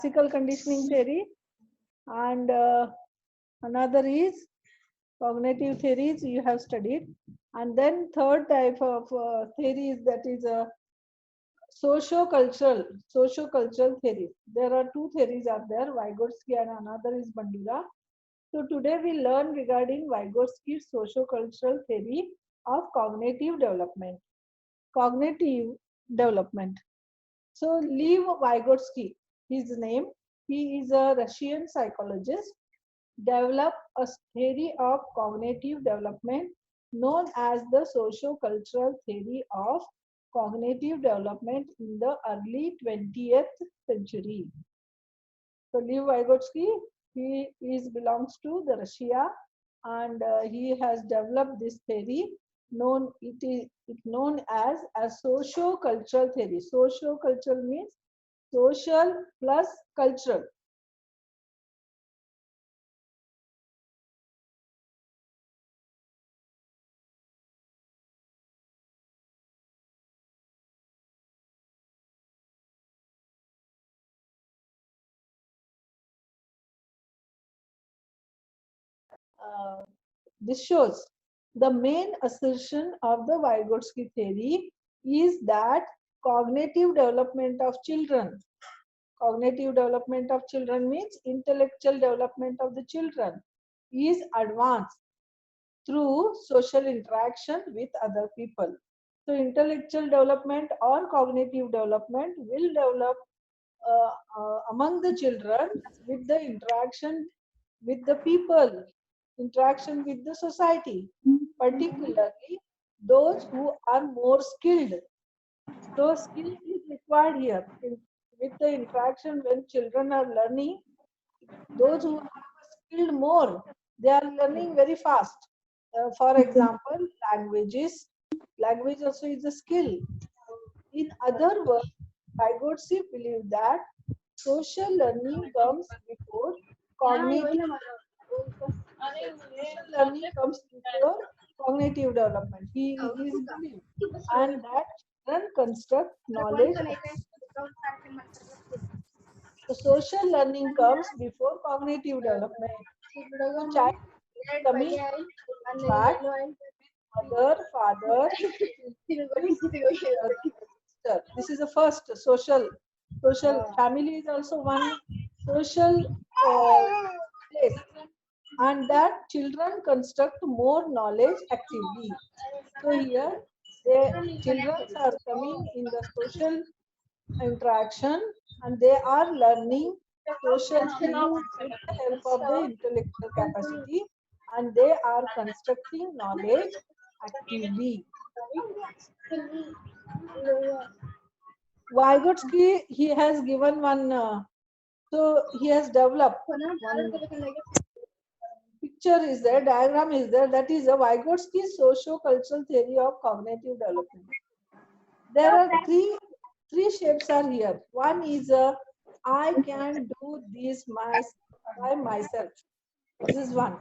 classical conditioning theory, and another is cognitive theories you have studied, and then third type of theories, that is a socio-cultural theories. There are two theories are there, Vygotsky and another is Bandura. So today we learn regarding Vygotsky's socio-cultural theory of cognitive development. Cognitive development. So Lev Vygotsky, his name, he is a Russian psychologist, developed a theory of cognitive development known as the socio-cultural theory of cognitive development in the early 20th century. So Lev Vygotsky, he belongs to the Russia, and he has developed this theory known as a socio-cultural theory. Socio-cultural means social plus cultural. This shows the main assertion of the Vygotsky theory is that cognitive development of children. Cognitive development of children means intellectual development of the children is advanced through social interaction with other people. So intellectual development or cognitive development will develop among the children with the interaction with the people, interaction with the society, particularly those who are more skilled. So skill is required here. With the interaction when children are learning, those who are skilled more, they are learning very fast. For example, languages. Language also is a skill. In other words, Vygotsky believed that social learning comes before cognitive. Social learning comes before cognitive development. He is believed, and that children construct knowledge. So social learning comes before cognitive development. So child coming back, mother, father, sister. This is the first social. Family is also one social place, and that children construct more knowledge actively. So here, the children are coming in the social interaction, and they are learning social skills with the help of the intellectual capacity, and they are constructing knowledge actively. Vygotsky, he has given one, so he has developed one picture is there, diagram is there, that is a Vygotsky socio-cultural theory of cognitive development. There are three shapes are here. One is a I can do this by myself. This is one.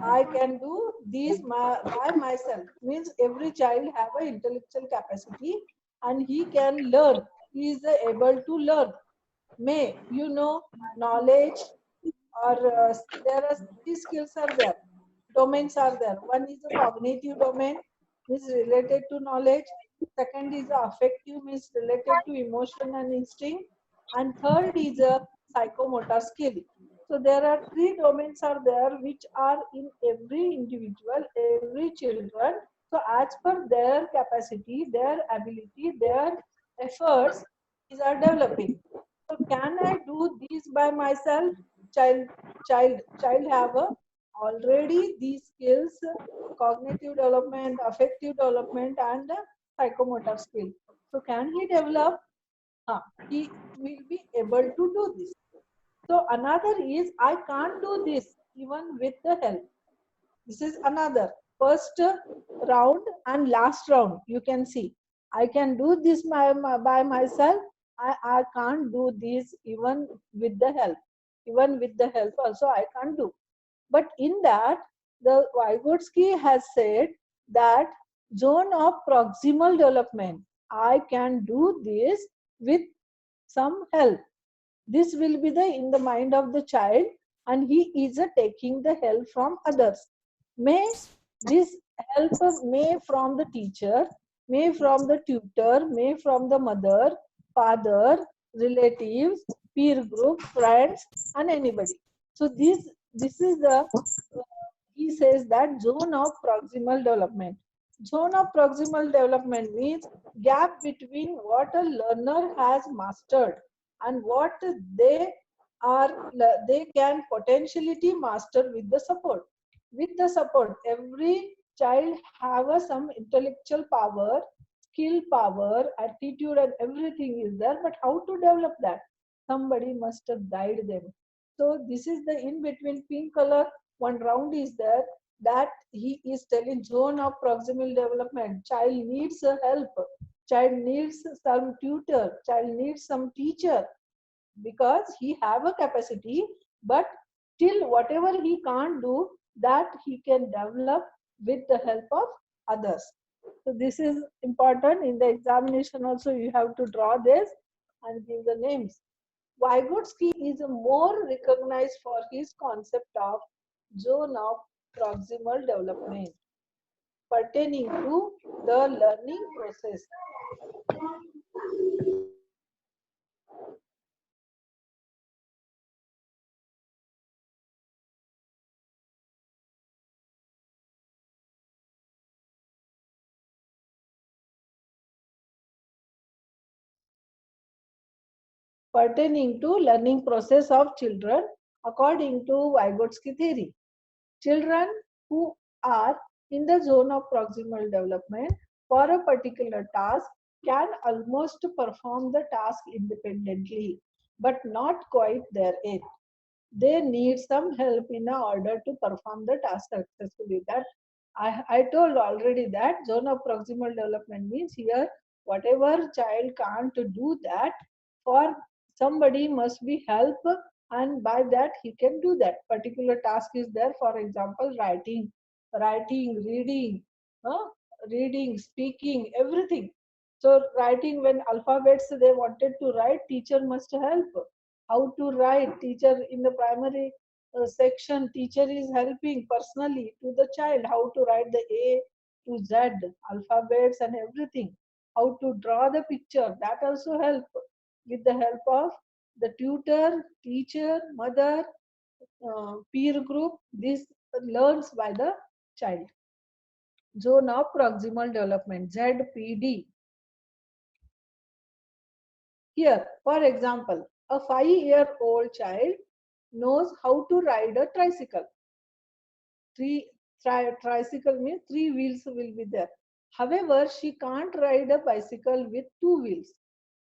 I can do this by myself. Means every child have an intellectual capacity and he can learn. He is able to learn. May knowledge, or there are three skills are there. Domains are there. One is the cognitive domain, is related to knowledge. Second is the affective, means related to emotion and instinct. And third is a psychomotor skill. So there are three domains are there which are in every individual, every children. So as per their capacity, their ability, their efforts is are developing. So can I do this by myself? Child have already these skills, cognitive development, affective development, and psychomotor skill. So can he develop? He will be able to do this. So another is I can't do this even with the help. This is another first round and last round. You can see I can do this by myself. I can't do this even with the help. Even with the help also I can't do. But in that, the Vygotsky has said that zone of proximal development, I can do this with some help. This will be the in the mind of the child, and he is taking the help from others. May this help may from the teacher, may from the tutor, may from the mother, father, relatives, peer group, friends, and anybody. So this is the he says that zone of proximal development. Zone of proximal development means gap between what a learner has mastered and what they are they can potentially master with the support. With the support, every child have some intellectual power, skill power, attitude, and everything is there. But how to develop that? Somebody must guide them. So this is the in between pink color one round is there, that he is telling zone of proximal development. Child needs help, child needs some tutor, child needs some teacher, because he have a capacity, but till whatever he can't do, that he can develop with the help of others. So this is important. In the examination also you have to draw this and give the names. Vygotsky is more recognized for his concept of zone of proximal development pertaining to the learning process. Pertaining to learning process of children according to Vygotsky theory. Children who are in the zone of proximal development for a particular task can almost perform the task independently, but not quite there yet. They need some help in order to perform the task successfully. That I told already that zone of proximal development means here whatever child can't do that, for somebody must be help, and by that he can do that particular task is there. For example, writing, reading, huh? Reading, speaking, everything. So writing, when alphabets they wanted to write, teacher must help. How to write, teacher in the primary section, teacher is helping personally to the child how to write the A to Z alphabets and everything. How to draw the picture, that also help. With the help of the tutor, teacher, mother, peer group, this learns by the child. Zone of proximal development, ZPD. Here, for example, a 5-year-old child knows how to ride a tricycle. Tricycle means three wheels will be there. However, she can't ride a bicycle with two wheels.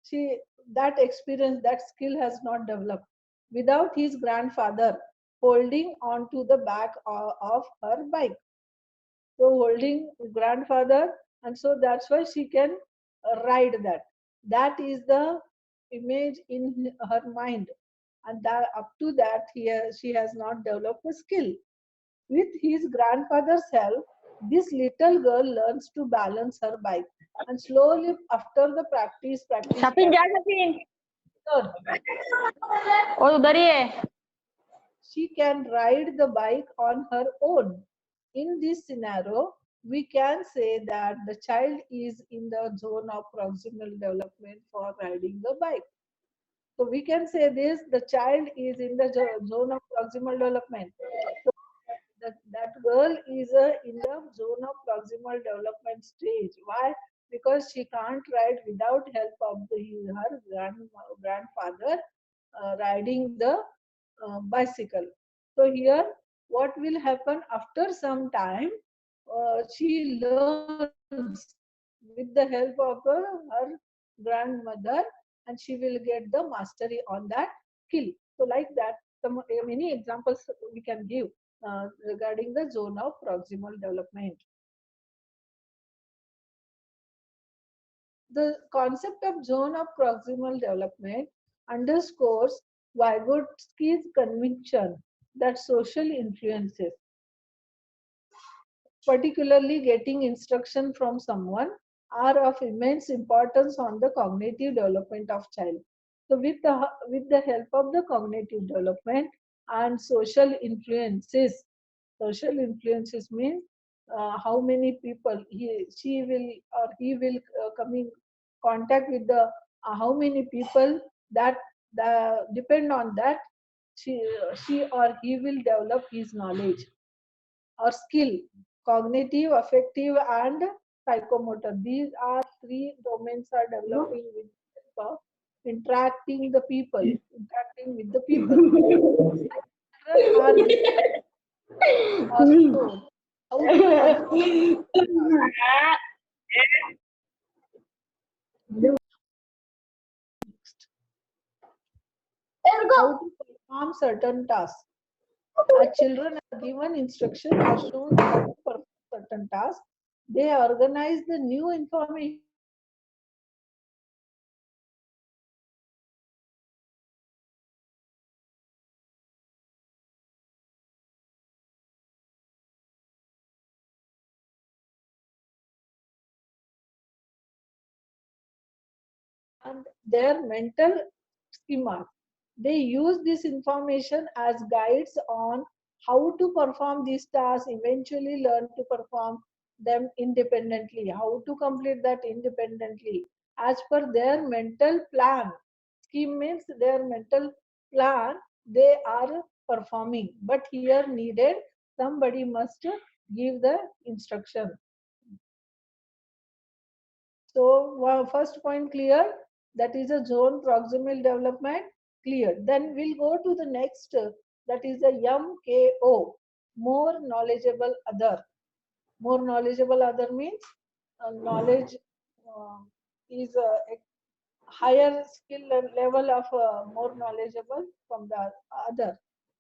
She that experience, that skill has not developed without his grandfather holding on to the back of her bike. So holding grandfather, and so that's why she can ride that. That is the image in her mind, and that up to that she has not developed a skill. With his grandfather's help, this little girl learns to balance her bike, and slowly after the Sherfane जा Sherfane और उधर ही है she can ride the bike on her own. In this scenario, we can say that the child is in the zone of proximal development for riding the bike. So we can say this, the child is in the zone of proximal development. So that girl is in the zone of proximal development stage. Why? Because she can't ride without help of her grandfather riding the bicycle. So here, what will happen after some time? She learns with the help of her grandmother, and she will get the mastery on that skill. So like that, many examples we can give regarding the zone of proximal development. The concept of zone of proximal development underscores Vygotsky's conviction that social influences, particularly getting instruction from someone, are of immense importance on the cognitive development of child. So with the help of the cognitive development and social influences means how many people she will or he will come in contact with the how many people that depend on that she or he will develop his knowledge or skill, cognitive, affective, and psychomotor. These are three domains are developing with uh, interacting with the people. Children are given or shown how to perform how to perform certain tasks. As children are given instruction or shown how to perform certain tasks, they organize the new information and their mental schema. They use this information as guides on how to perform these tasks, eventually learn to perform them independently, how to complete that independently as per their mental plan. Scheme means their mental plan they are performing, but here needed somebody must give the instruction. So first point clear, that is a zone proximal development clear. Then we'll go to the next, that is a MKO, more knowledgeable other. More knowledgeable other means knowledge uh, is a higher skill level of more knowledgeable from the other.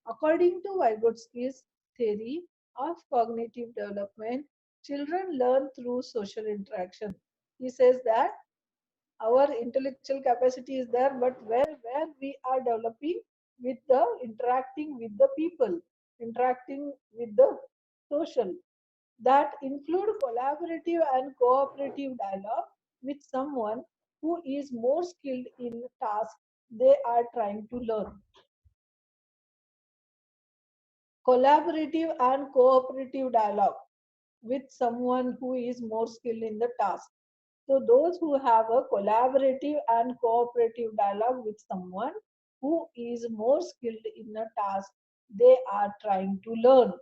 According to Vygotsky's theory of cognitive development, children learn through social interaction. He says that our intellectual capacity is there, but where we are developing with the interacting with the people, interacting with the social, that include collaborative and cooperative dialogue with someone who is more skilled in task they are trying to learn. Collaborative and cooperative dialogue with someone who is more skilled in the task. So those who have a collaborative and cooperative dialogue with someone who is more skilled in a task they are trying to learn.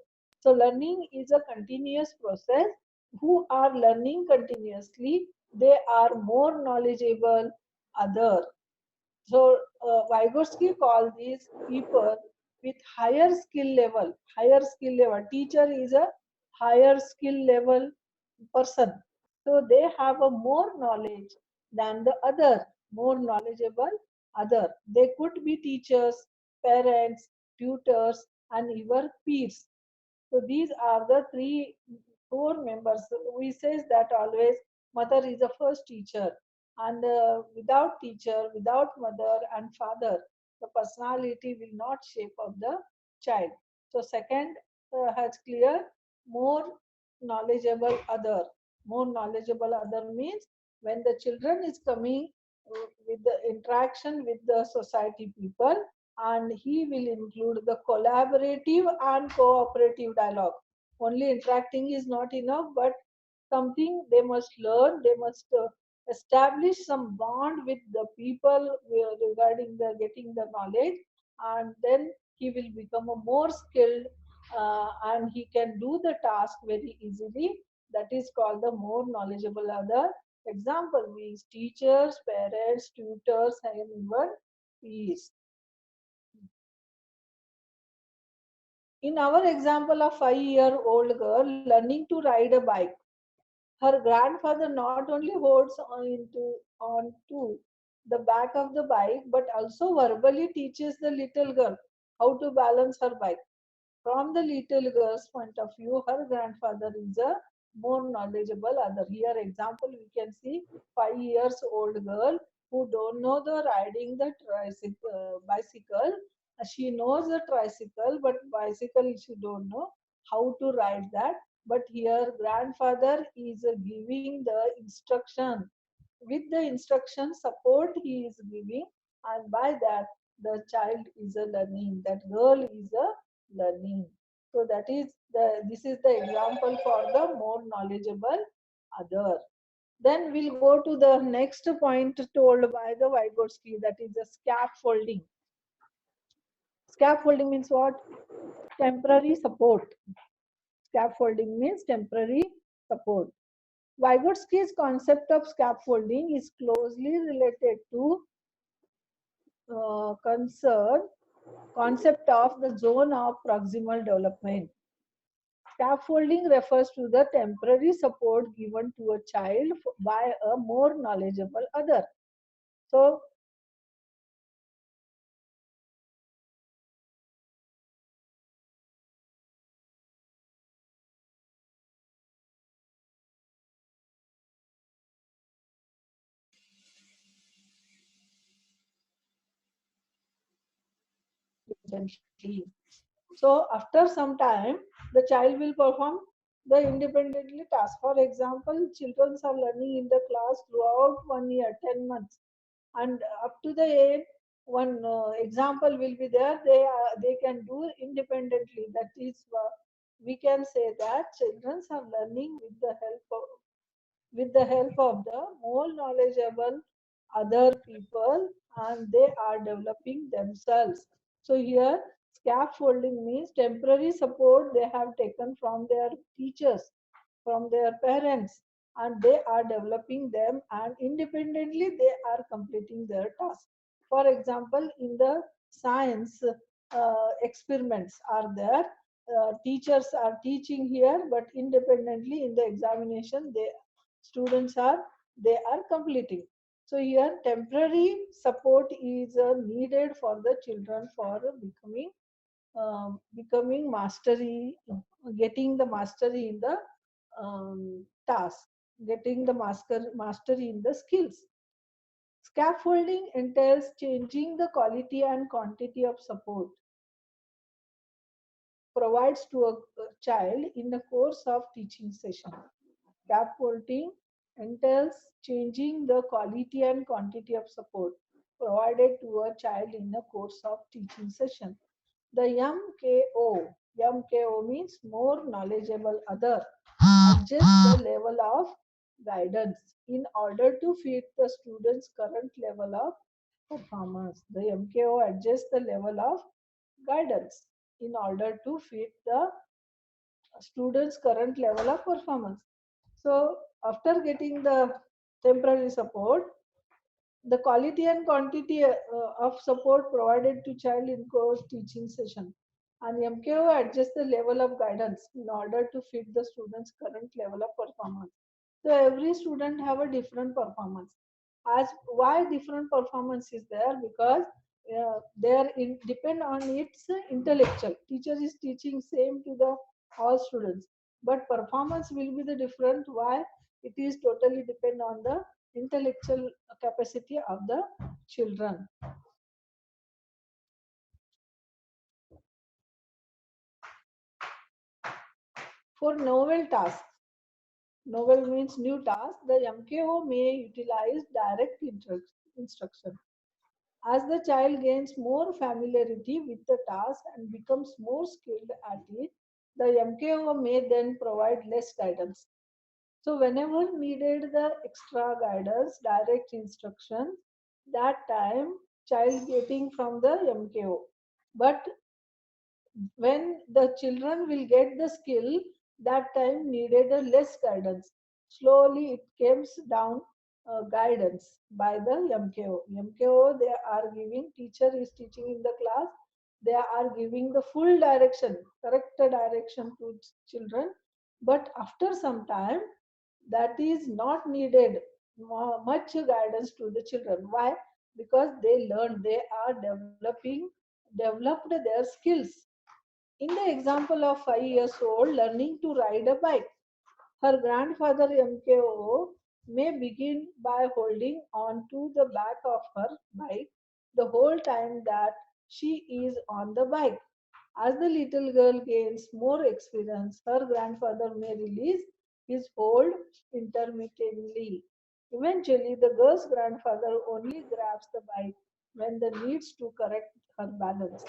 So learning is a continuous process. Who are learning continuously, they are more knowledgeable other. So Vygotsky called these people with higher skill level. Higher skill level. Teacher is a higher skill level person. So they have a more knowledge than the other, more knowledgeable other. They could be teachers, parents, tutors, and even peers. So these are the three core members. We says that always mother is the first teacher, and without teacher, without mother and father, the personality will not shape of the child. So second has clear more knowledgeable other. More knowledgeable other means when the children is coming with the interaction with the society people, and he will include the collaborative and cooperative dialogue. Only interacting is not enough, but something they must learn, they must establish some bond with the people regarding the getting the knowledge, and then he will become a more skilled and he can do the task very easily. That is called the more knowledgeable other. Example means teachers, parents, tutors, and even peers. In our example of 5-year-old girl learning to ride a bike, her grandfather not only holds on to the back of the bike but also verbally teaches the little girl how to balance her bike. From the little girl's point of view, her grandfather is a more knowledgeable other. Here example we can see 5 years old girl who don't know the riding the bicycle. She knows the tricycle, but bicycle she don't know how to ride that. But here grandfather is giving the instruction. With the instruction support he is giving, and by that the child is a learning, that girl is a learning. So that is this is the example for the more knowledgeable other. Then we'll go to the next point told by the Vygotsky, that is the scaffolding. Scaffolding means what? Temporary support. Scaffolding means temporary support. Vygotsky's concept of scaffolding is closely related to concern concept of the zone of proximal development. Scaffolding refers to the temporary support given to a child by a more knowledgeable other. So gently. So after some time, the child will perform the independently task. For example, children are learning in the class throughout 1 year, 10 months, and up to the end, one example will be there. They can do independently. That is, we can say that children are learning with the help of the more knowledgeable other people, and they are developing themselves. So here scaffolding means temporary support they have taken from their teachers, from their parents, and they are developing them, and independently they are completing their task. For example, in the science, experiments are there. Teachers are teaching here, but independently in the examination they students are completing. So here temporary support is needed for the children for becoming mastery, getting the mastery in the task, getting the mastery in the skills. Scaffolding entails changing the quality and quantity of support provides to a child in the course of teaching session. Scaffolding entails changing the quality and quantity of support provided to a child in the course of teaching session. The MKO means more knowledgeable other, adjust the level of guidance in order to fit the student's current level of performance. The MKO adjusts the level of guidance in order to fit the student's current level of performance. So after getting the temporary support, the quality and quantity of support provided to child in course teaching session, and MKO adjusts the level of guidance in order to fit the student's current level of performance. So every student have a different performance. As why different performance is there? Because depend on its intellectual. Teacher is teaching same to the all students, but performance will be the different. Why? It is totally depend on the intellectual capacity of the children. For novel tasks, novel means new task, the MKO may utilize direct instruction. As the child gains more familiarity with the task and becomes more skilled at it, the MKO may then provide less guidance. So whenever needed the extra guidance, direct instruction, that time child getting from the MKO. But when the children will get the skill, that time needed a less guidance. Slowly it comes down guidance by the MKO. MKO they are giving, teacher is teaching in the class, they are giving the full direction, correct direction to children. But after some time, that is not needed much guidance to the children. Why? Because they learn, they are developed their skills. In the example of 5 years old learning to ride a bike, her grandfather MKO may begin by holding on to the back of her bike the whole time that she is on the bike. As the little girl gains more experience, her grandfather may release his hold intermittently. Eventually, the girl's grandfather only grabs the bike when the needs to correct her balance.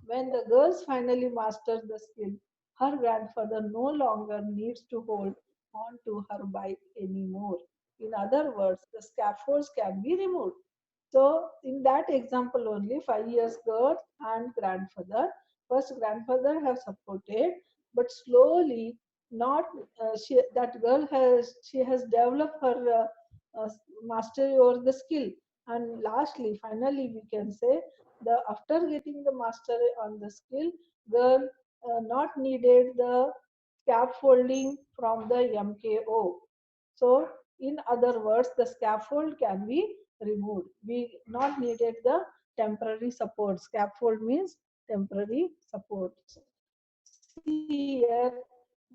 When the girls finally master the skill, her grandfather no longer needs to hold on to her bike anymore. In other words, the scaffolds can be removed. So, in that example only, 5 years girl and grandfather. First, grandfather have supported, but slowly, not that girl has developed her mastery over the skill, and lastly, finally, we can say the after getting the mastery on the skill, girl not needed the scaffolding from the MKO. So, in other words, the scaffold can be removed. We not needed the temporary support. Scaffold means temporary supports. See here,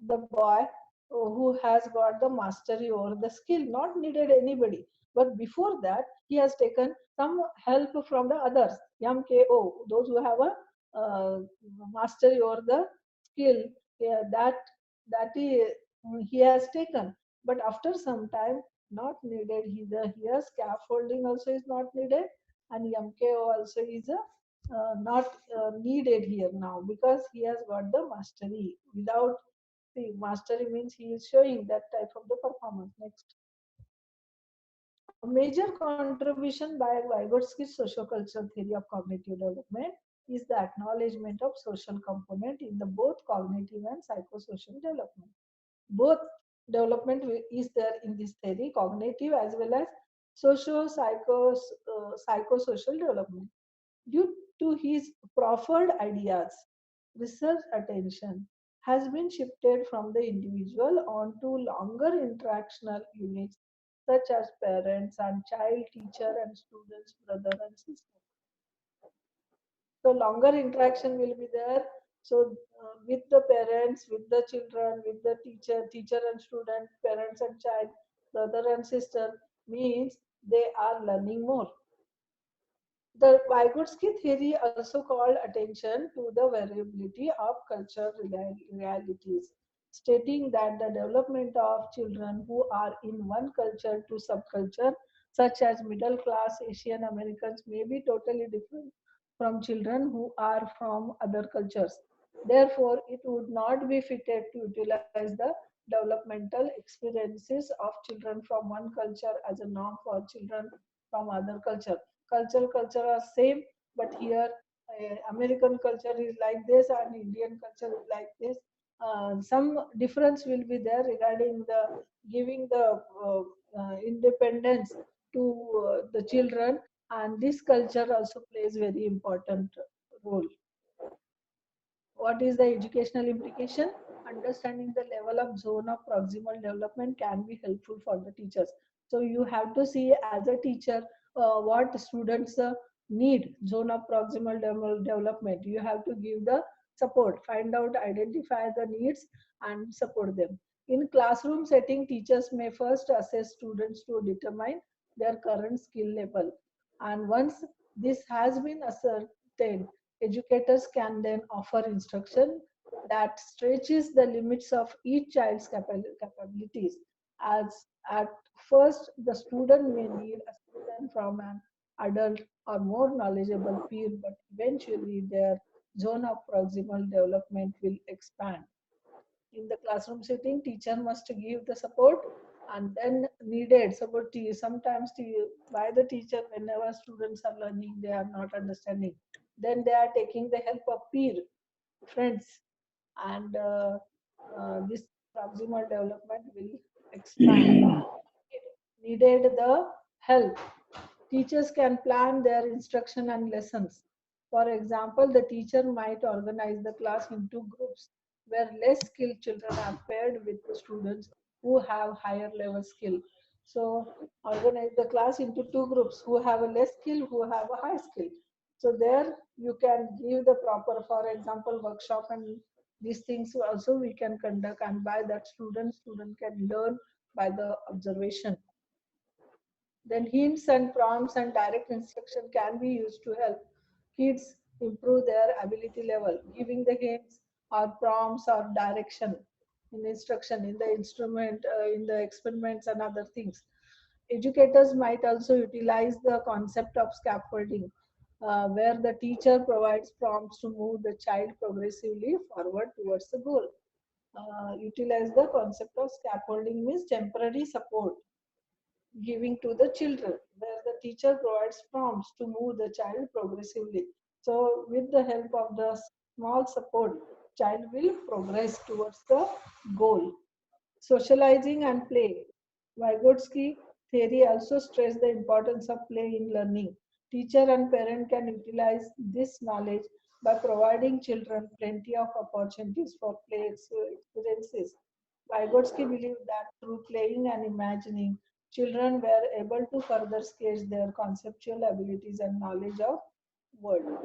the boy who has got the mastery over the skill, not needed anybody. But before that, he has taken some help from the others, MKO, those who have a mastery over the skill. Yeah, he has taken. But after some time, not needed. Here scaffolding also is not needed, and MKO also is not needed here now because he has got the mastery. Without the mastery means he is showing that type of the performance. Next, a major contribution by Vygotsky's sociocultural theory of cognitive development is the acknowledgement of social component in the both cognitive and psychosocial development. Both development is there in this theory, cognitive as well as psychosocial development. Due to his proffered ideas, research attention has been shifted from the individual onto longer interactional units such as parents and child, teacher and students, brother and sister. So longer interaction will be there. So with the parents, with the children, with the teacher and student, parents and child, brother and sister, means they are learning more. The Vygotsky theory also called attention to the variability of cultural realities, stating that the development of children who are in one culture to subculture, such as middle class Asian Americans, may be totally different from children who are from other cultures. Therefore, it would not be fitted to utilize the developmental experiences of children from one culture as a norm for children from other culture. Culture are same, but here American culture is like this and Indian culture is like this. Some difference will be there regarding the giving the independence to the children, and this culture also plays very important role. What is the educational implication? Understanding the level of zone of proximal development can be helpful for the teachers. So you have to see as a teacher what students need zone of proximal development. You have to give the support, find out, identify the needs and support them. In classroom setting, teachers may first assess students to determine their current skill level. And once this has been ascertained, educators can then offer instruction that stretches the limits of each child's capabilities. As at first, the student may need assistance from an adult or more knowledgeable peer, but eventually their zone of proximal development will expand. In the classroom setting, teacher must give the support, and then needed support sometimes by the teacher whenever students are learning they are not understanding, then they are taking the help of peer friends, and this proximal development will expand. Needed the help, teachers can plan their instruction and lessons. For example, the teacher might organize the class into groups where less skilled children are paired with the students who have higher level skill. So, organize the class into two groups who have a less skill, who have a high skill. So, there you can give the proper, for example, workshop, and these things also we can conduct, and by that student can learn by the observation. Then hints and prompts and direct instruction can be used to help kids improve their ability level. Giving the hints or prompts or direction in instruction in the instrument, in the experiments and other things. Educators might also utilize the concept of scaffolding. where the teacher provides prompts to move the child progressively forward towards the goal. Utilize the concept of scaffolding means temporary support giving to the children, where the teacher provides prompts to move the child progressively. So, with the help of the small support, child will progress towards the goal. Socializing and play. Vygotsky theory also stressed the importance of play in learning. Teacher and parent can utilize this knowledge by providing children plenty of opportunities for play experiences. Vygotsky believed that through playing and imagining, children were able to further sketch their conceptual abilities and knowledge of world.